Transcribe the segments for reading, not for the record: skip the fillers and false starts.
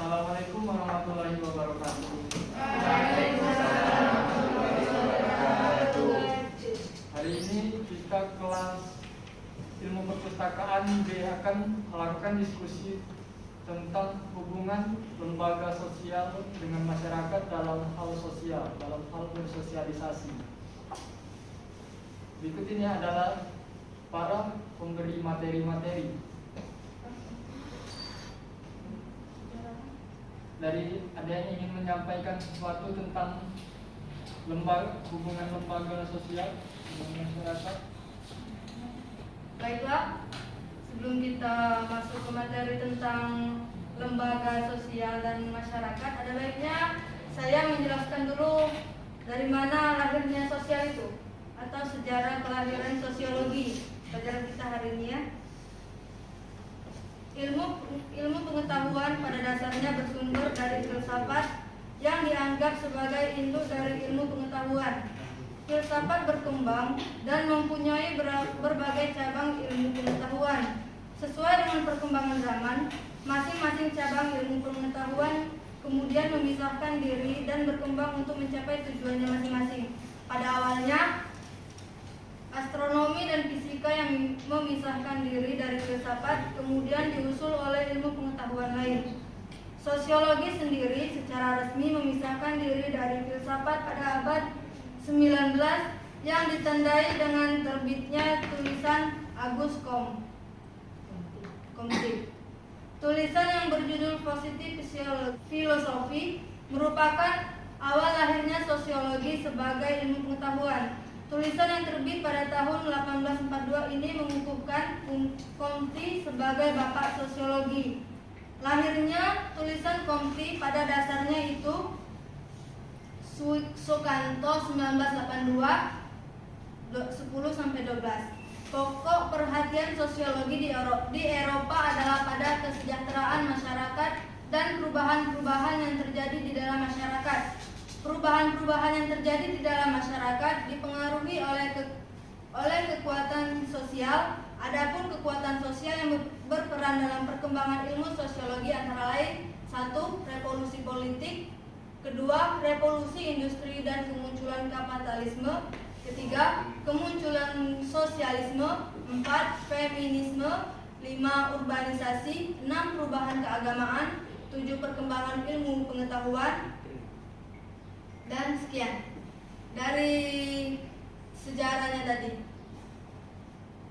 Assalamualaikum warahmatullahi wabarakatuh. Hari ini kita kelas ilmu perpustakaan B akan melakukan diskusi tentang hubungan lembaga sosial dengan masyarakat dalam hal sosial, dalam hal bersosialisasi. Berikut ini adalah para pemberi materi-materi. Ada yang ingin menyampaikan sesuatu tentang hubungan lembaga sosial dengan masyarakat? Baiklah, sebelum kita masuk ke materi tentang lembaga sosial dan masyarakat, ada baiknya saya menjelaskan dulu dari mana lahirnya sosial itu, atau sejarah kelahiran sosiologi pelajaran kita hari ini ya. Ilmu pengetahuan pada dasarnya bersumber dari filsafat yang dianggap sebagai induk dari ilmu pengetahuan. Filsafat berkembang dan mempunyai berbagai cabang ilmu pengetahuan. Sesuai dengan perkembangan zaman, masing-masing cabang ilmu pengetahuan kemudian memisahkan diri dan berkembang untuk mencapai tujuannya masing-masing. Pada awalnya, astronomi dan fisika yang memisahkan diri dari filsafat kemudian diusul oleh ilmu pengetahuan lain. Sosiologi sendiri secara resmi memisahkan diri dari filsafat pada abad 19 yang ditandai dengan terbitnya tulisan Auguste Comte. Tulisan yang berjudul Positif Filosofi merupakan awal lahirnya sosiologi sebagai ilmu pengetahuan. Tulisan yang terbit pada tahun 1842 ini mengukuhkan Comte sebagai bapak sosiologi. Lahirnya tulisan Comte pada dasarnya itu Sukanto 1982 10-12. Pokok perhatian sosiologi di Eropa adalah pada kesejahteraan masyarakat dan perubahan-perubahan yang terjadi di dalam masyarakat. Perubahan-perubahan yang terjadi di dalam masyarakat dipengaruhi oleh kekuatan sosial. Adapun kekuatan sosial yang berperan dalam perkembangan ilmu sosiologi antara lain: 1. Revolusi politik, 2. Revolusi industri dan kemunculan kapitalisme, 3. Kemunculan sosialisme, 4. Feminisme, 5. Urbanisasi, 6. Perubahan keagamaan, 7. Perkembangan ilmu pengetahuan. Dan sekian dari sejarahnya tadi,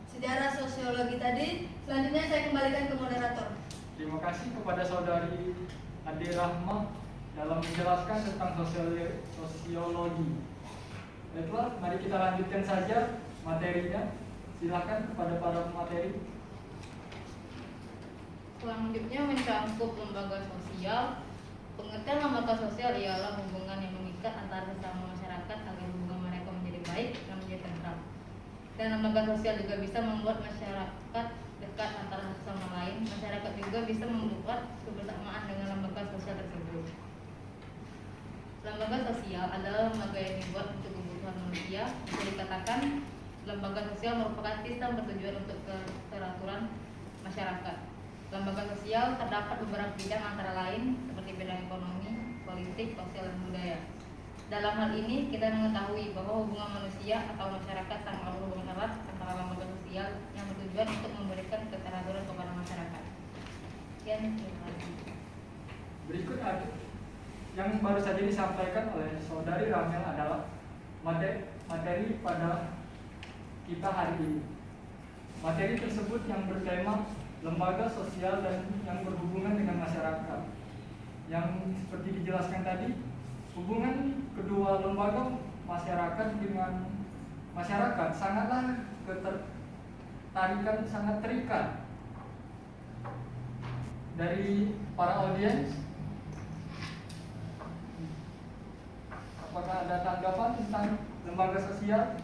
sejarah sosiologi tadi. Selanjutnya saya kembalikan ke moderator. Terima kasih kepada saudari Ade Rahma dalam menjelaskan tentang sosiologi. Baiklah, mari kita lanjutkan saja materinya. Silakan kepada para pemateri. Selanjutnya mencakup lembaga sosial. Pengertian lembaga sosial ialah hubungan yang mengikat antara sesama masyarakat agar hubungan mereka menjadi baik dan menjadi tentram. Dan lembaga sosial juga bisa membuat masyarakat dekat antara satu sama lain. Masyarakat juga bisa membuat kebersamaan dengan lembaga sosial tersebut. Lembaga sosial adalah lembaga yang dibuat untuk kebutuhan manusia. Bisa dikatakan lembaga sosial merupakan sistem bertujuan untuk keteraturan masyarakat. Lembaga sosial terdapat beberapa bidang antara lain seperti bidang ekonomi, politik, sosial, dan budaya. Dalam hal ini kita mengetahui bahwa hubungan manusia atau masyarakat sangat berhubungan erat antara lembaga sosial yang bertujuan untuk memberikan keteraturan kepada masyarakat. Sekian, terima kasih. Berikut yang baru saja disampaikan oleh saudari Ramel adalah materi pada kita hari ini. Materi tersebut yang bertema lembaga sosial dan yang berhubungan dengan masyarakat. Yang seperti dijelaskan tadi, hubungan kedua lembaga masyarakat dengan masyarakat sangatlah ketertarikan, sangat terikat. Dari para audiens, apakah ada tanggapan tentang lembaga sosial?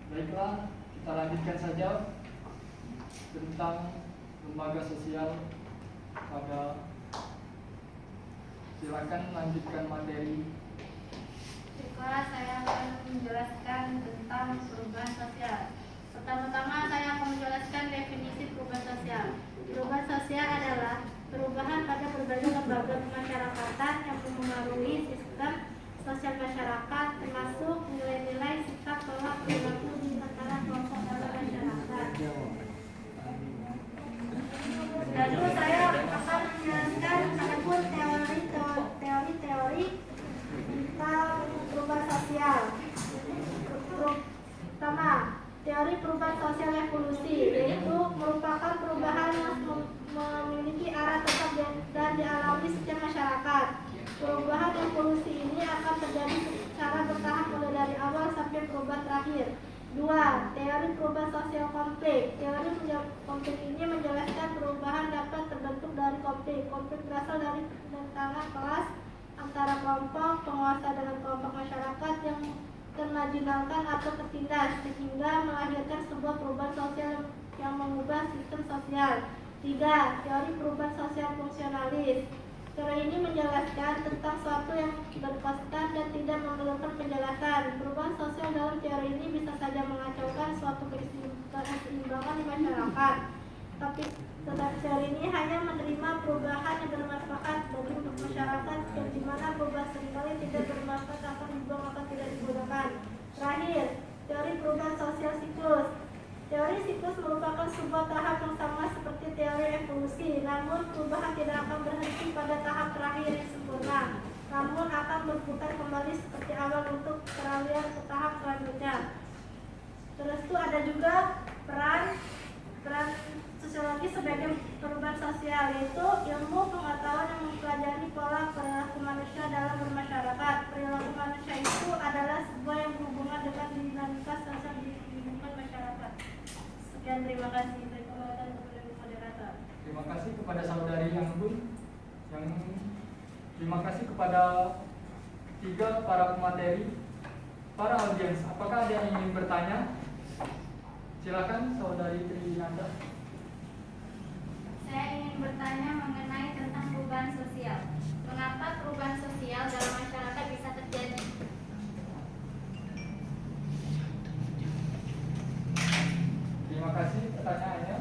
Baiklah, kita lanjutkan saja tentang lembaga sosial. Silakan lanjutkan materi. Baiklah, saya akan menjelaskan tentang perubahan sosial. Pertama-tama saya akan menjelaskan definisi perubahan perubahan terakhir. 2. Teori perubahan sosial konflik. Teori konflik ini menjelaskan perubahan dapat terbentuk dari konflik. Konflik berasal dari pertentangan kelas antara kelompok penguasa dengan kelompok masyarakat yang termarginalkan atau tertindas, sehingga melahirkan sebuah perubahan sosial yang mengubah sistem sosial. 3. Teori perubahan sosial fungsionalis. Teori ini menjelaskan tentang suatu yang berkonstan dan tidak memerlukan penjelasan. Perubahan sosial dalam teori ini bisa saja mengacaukan suatu keseimbangan di masyarakat. Tapi teori ini hanya menerima perubahan yang bermanfaat bagi untuk masyarakat, dan di mana perubahan seringkali tidak bermanfaat akan dibuang atau tidak digunakan. Terakhir, teori perubahan sosial siklus. Teori siklus merupakan sebuah tahap yang sama seperti teori evolusi, namun perubahan tidak akan berhenti pada tahap terakhir yang sempurna, namun akan berputar kembali seperti awal untuk peralihan ke tahap selanjutnya. Terus itu ada juga peran sosiologi sebagai perubahan sosial, yaitu ilmu pengetahuan yang mempelajari pola perilaku manusia dalam bermasyarakat. Perilaku manusia itu adalah sebuah yang berhubungan dengan dinamika sosial di lingkungan masyarakat. Sekian, terima kasih. Saya kembalikan kepada moderator. Terima kasih kepada saudari yang terima kasih kepada 3 para pemateri, para audiens. Apakah ada yang ingin bertanya? Silakan saudari Trinanda. Saya ingin bertanya mengenai tentang perubahan sosial. Mengapa perubahan sosial dalam masyarakat bisa terjadi? Terima kasih pertanyaannya.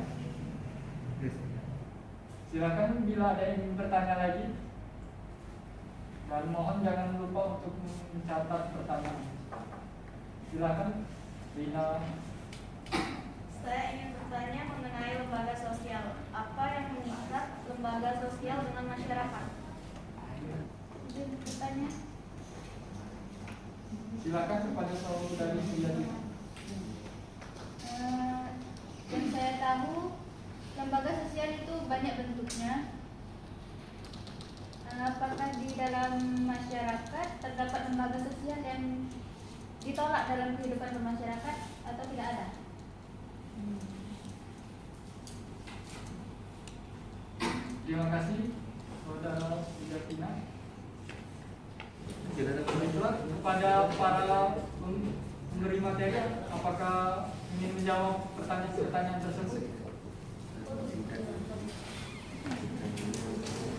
Silakan bila ada yang ingin bertanya lagi. Dan mohon jangan lupa untuk mencatat pertanyaan. Silakan, Rina. Saya ingin bertanya mengenai lembaga sosial. Apa yang mengikat lembaga sosial dengan masyarakat? Izin bertanya. Silakan kepada saudari Suyati. Yang saya tahu, lembaga sosial itu banyak bentuknya. Apakah di dalam masyarakat terdapat lembaga sosial yang ditolak dalam kehidupan bermasyarakat atau tidak ada? Terima kasih saudara Sujatina. Kepada para penerima materi, apakah ingin menjawab pertanyaan-pertanyaan tersebut?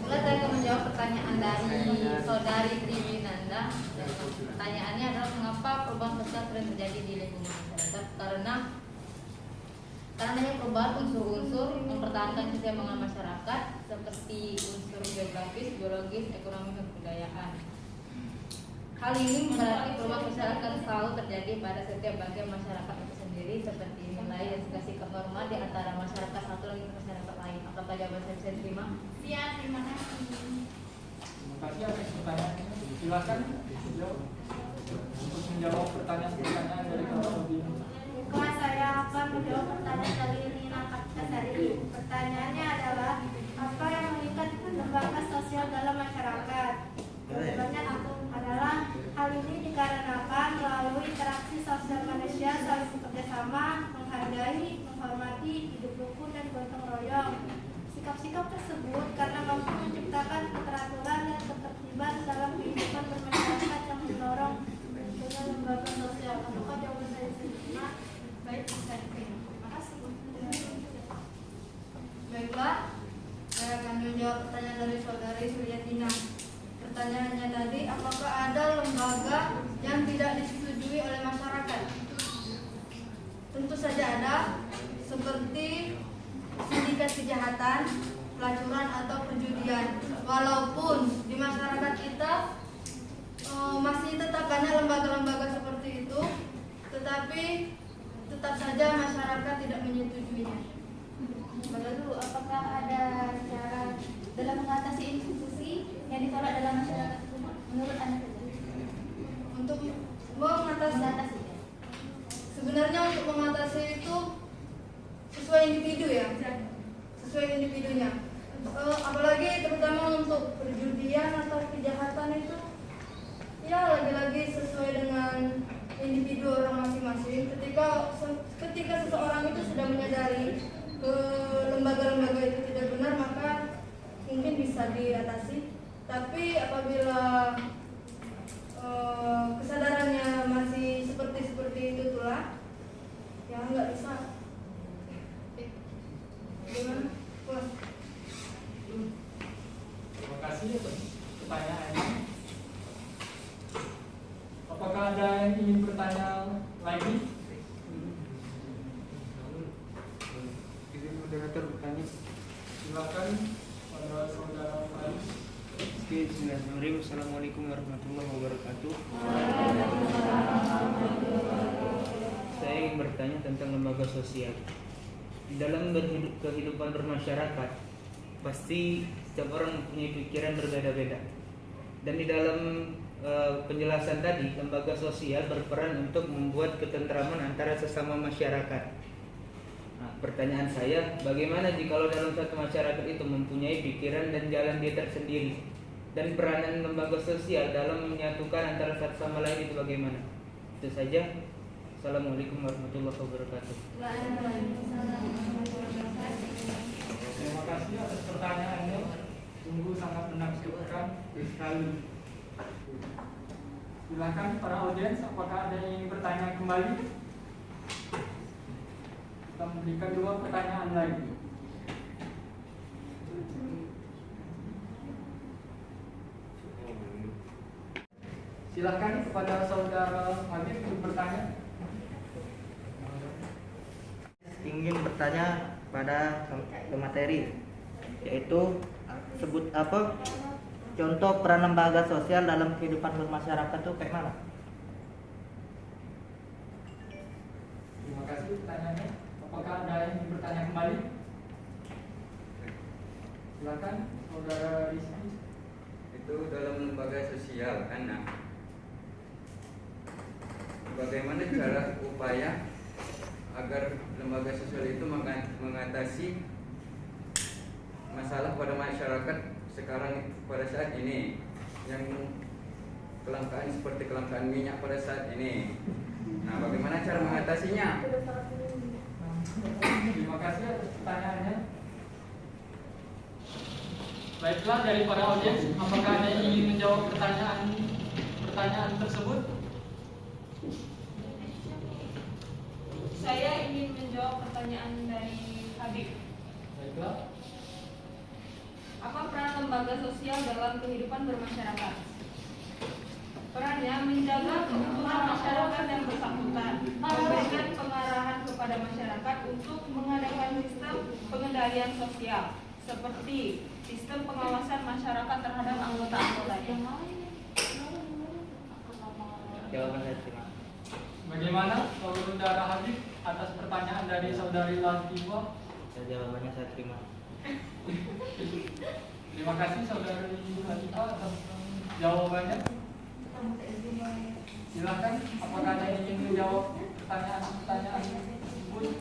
Mulai saya akan menjawab pertanyaan dari saudari Triwinanda. Pertanyaannya adalah mengapa perubahan sosial sering terjadi di lingkungan masyarakat? Karena perubahan unsur-unsur mempertahankan keseimbangan masyarakat seperti unsur geografis, biologis, ekonomi, dan kebudayaan. Hal ini berarti perubahan sosial akan selalu terjadi pada setiap bagian masyarakat itu sendiri, seperti nilai dan sikap norma di antara masyarakat satu dan masyarakat lain. Apakah jawaban saya bisa diterima? Iya, terima kasih. Terima kasih atas pertanyaannya. Silakan untuk menjawab pertanyaan-pertanyaan dari para audiens. Bukan, saya akan menjawab pertanyaan dari Rina Katsari. Pertanyaannya adalah, apa yang mengikat lembaga sosial dalam masyarakat? Jawabannya adalah hal ini dikarenakan melalui interaksi sosial manusia saling bekerjasama, menghargai, menghormati, hidup rukun dan gotong royong. Sikap-sikap tersebut karena mampu menciptakan keteraturan dan ketertiban dalam kehidupan bermasyarakat yang mendorong dengan lembaga sosial. Apakah jawaban saya diterima? Baik, bisa diterima. Terima kasih. Baiklah, saya akan menjawab pertanyaan dari saudari Suryatina. Pertanyaannya tadi, apakah ada lembaga yang tidak disetujui oleh masyarakat? Tentu saja ada, seperti sindikat kejahatan, pelacuran atau perjudian. Walaupun di masyarakat kita masih tetap banyak lembaga-lembaga seperti itu, tetapi tetap saja masyarakat tidak menyetujuinya. Lalu, apakah ada cara dalam mengatasi institusi yang ditolak dalam masyarakat menurut Anda? Untuk mengatasi, sebenarnya untuk mengatasi itu sesuai individu ya, sesuai individunya. Apalagi terutama untuk perjudian atau kejahatan itu, ya lagi-lagi sesuai dengan individu orang masing-masing. Ketika seseorang itu sudah menyadari ke lembaga-lembaga itu tidak benar, maka mungkin bisa diatasi. Tapi apabila kesadarannya masih seperti itu itulah, ya nggak bisa. Gimana? Puas? Terima kasih atas pertanyaannya. Apakah ada yang ingin bertanya lagi? Moderator bertanya. Silakan pada saudara Faris. Oke, bismillahirrahmanirrahim. Assalamualaikum warahmatullahi wabarakatuh. Saya ingin bertanya tentang lembaga sosial. Di dalam kehidupan bermasyarakat, pasti setiap orang mempunyai pikiran berbeda-beda. Dan di dalam penjelasan tadi, lembaga sosial berperan untuk membuat ketentraman antara sesama masyarakat. Nah, pertanyaan saya, bagaimana jikalau dalam satu masyarakat itu mempunyai pikiran dan jalan dia tersendiri, dan peranan lembaga sosial dalam menyatukan antara satu sama lain itu bagaimana? Itu saja. Assalamualaikum warahmatullahi wabarakatuh. Terima kasih atas pertanyaannya. Sungguh sangat menakjubkan sekali. Silakan para audiens, apakah ada yang ingin bertanya kembali? Kita memberikan 2 pertanyaan lagi. Silakan kepada saudara Habib untuk bertanya. Ingin bertanya pada materi, yaitu sebut apa contoh peran lembaga sosial dalam kehidupan bermasyarakat itu kayak mana? Terima kasih pertanyaannya. Apakah ada yang ingin bertanya kembali? Silakan saudara Rizky. Itu dalam lembaga sosial anak. Bagaimana cara upaya agar lembaga sosial itu mengatasi masalah pada masyarakat sekarang pada saat ini, yang kelangkaan seperti kelangkaan minyak pada saat ini. Nah, bagaimana cara mengatasinya? Terima kasih atas pertanyaannya. Baiklah, dari para audiens, apakah ada yang ingin menjawab pertanyaan tersebut? Saya ingin menjawab pertanyaan dari Habib. Baiklah. Apa peran lembaga sosial dalam kehidupan bermasyarakat? Perannya menjaga keutuhan masyarakat yang bersangkutan, memberikan pengarahan kepada masyarakat untuk mengadakan sistem pengendalian sosial, seperti sistem pengawasan masyarakat terhadap anggota-anggotanya. Jawaban saya terima. Bagaimana saudara Habib atas pertanyaan dari saudari Latifah? Jawabannya saya terima. Terima kasih saudari Latifah atas jawabannya. Silakan, apakah ada yang ingin menjawab pertanyaan tersebut?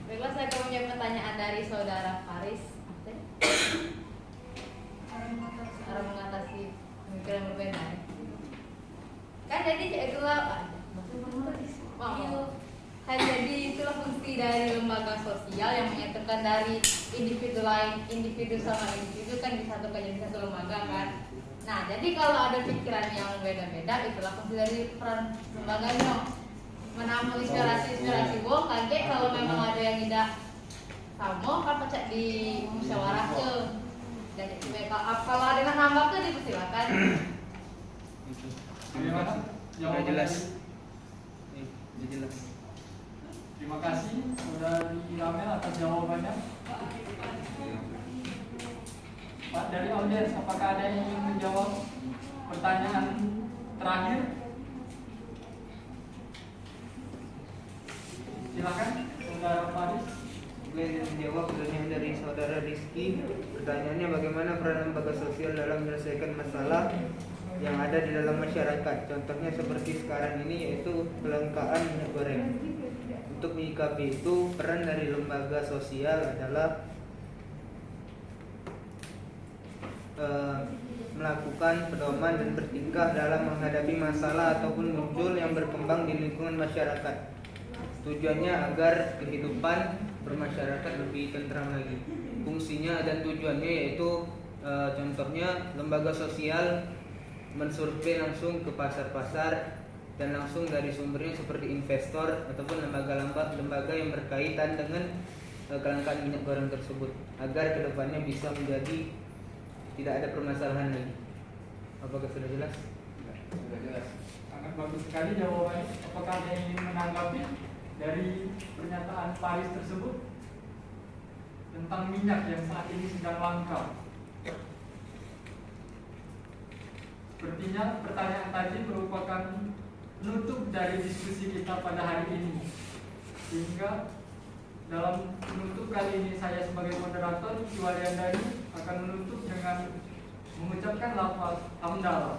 Baiklah, saya akan menjawab pertanyaan dari saudara Faris. Cara mengatasi pemikiran berbeda. Kan jadi itulah jadi itulah fungsi dari lembaga sosial yang menyatukan dari individu lain, individu sama individu kan disatukan jadi satu lembaga kan. Nah, jadi kalau ada pikiran yang beda-beda, itulah fungsi dari peran lembaganya. Menampung inspirasi wong kaget kalau memang ada yang tidak sama kan pecah di musyawarah. Jadi kalau ada yang nambah tuh dipersilakan. Bagaimana? Sudah jelas. Sudah jelas. Terima kasih saudari Ramel atas jawabannya. Pak, dari audiens, apakah ada yang ingin menjawab pertanyaan terakhir? Silakan, saudara Faris. Gue ingin menjawab pertanyaan dari saudara Rizky. Pertanyaannya, bagaimana peran lembaga sosial dalam menyelesaikan masalah yang ada di dalam masyarakat? Contohnya seperti sekarang ini, yaitu kelangkaan minyak goreng. Untuk menyikapi itu, peran dari lembaga sosial adalah melakukan pedoman dan bertingkah dalam menghadapi masalah ataupun muncul yang berkembang di lingkungan masyarakat. Tujuannya agar kehidupan bermasyarakat lebih tentram lagi. Fungsinya dan tujuannya yaitu contohnya lembaga sosial mensurvei langsung ke pasar-pasar dan langsung dari sumbernya seperti investor ataupun lembaga yang berkaitan dengan kelangkaan minyak goreng tersebut agar kedepannya bisa menjadi tidak ada permasalahan lagi. Apakah sudah jelas? Sudah jelas. Sangat bagus sekali jawabannya. Apakah ada yang ingin menanggapi dari pernyataan Paris tersebut tentang minyak yang saat ini sedang langka? Sepertinya pertanyaan tadi merupakan penutup dari diskusi kita pada hari ini. Sehingga dalam penutup kali ini saya sebagai moderator Iwaliandani akan menutup dengan mengucapkan lafaz hamdalah.